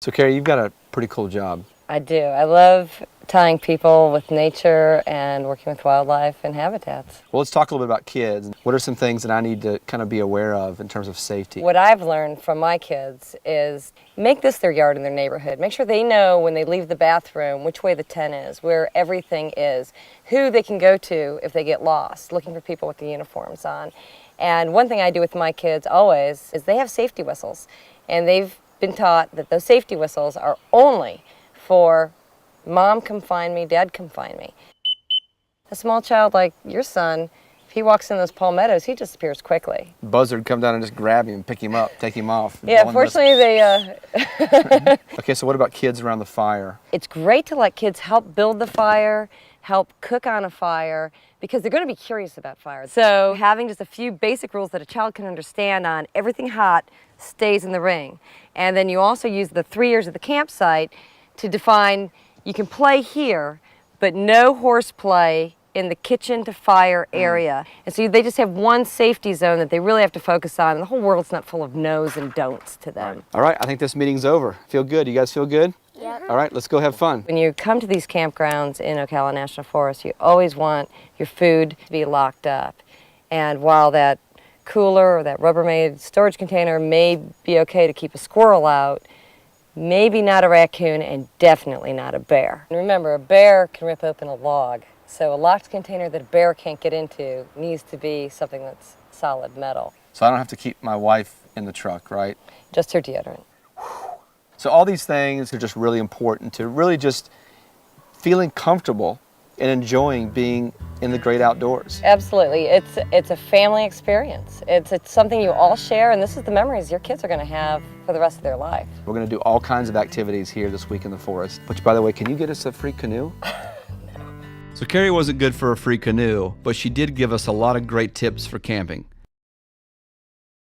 So Carrie, you've got a pretty cool job. I do. I love tying people with nature and working with wildlife and habitats. Well, let's talk a little bit about kids. What are some things that I need to kind of be aware of in terms of safety? What I've learned from my kids is make this their yard in their neighborhood. Make sure they know when they leave the bathroom which way the tent is, where everything is, who they can go to if they get lost, looking for people with the uniforms on. And one thing I do with my kids always is they have safety whistles. And they've been taught that those safety whistles are only for mom come find me, dad come find me. A small child like your son, if he walks in those palmettos, he disappears quickly. Buzzard come down and just grab him, pick him up, take him off. Yeah, fortunately they... Okay, so what about kids around the fire? It's great to let kids help build the fire, help cook on a fire, because they're going to be curious about fire. So having just a few basic rules that a child can understand on everything hot stays in the ring. And then you also use the 3 years of the campsite to define you can play here, but no horseplay in the kitchen to fire area. And so they just have one safety zone that they really have to focus on. And the whole world's not full of no's and don'ts to them. All right, I think this meeting's over. Feel good? You guys feel good? Yep. All right, let's go have fun. When you come to these campgrounds in Ocala National Forest, you always want your food to be locked up. And while that cooler or that Rubbermaid storage container may be okay to keep a squirrel out, maybe not a raccoon, and definitely not a bear. And remember, a bear can rip open a log. So a locked container that a bear can't get into needs to be something that's solid metal. So I don't have to keep my wife in the truck, right? Just her deodorant. So all these things are just really important to really just feeling comfortable and enjoying being in the great outdoors. Absolutely. It's a family experience. It's something you all share, and this is the memories your kids are going to have for the rest of their life. We're going to do all kinds of activities here this week in the forest. Which, by the way, can you get us a free canoe? So Carrie wasn't good for a free canoe, but she did give us a lot of great tips for camping.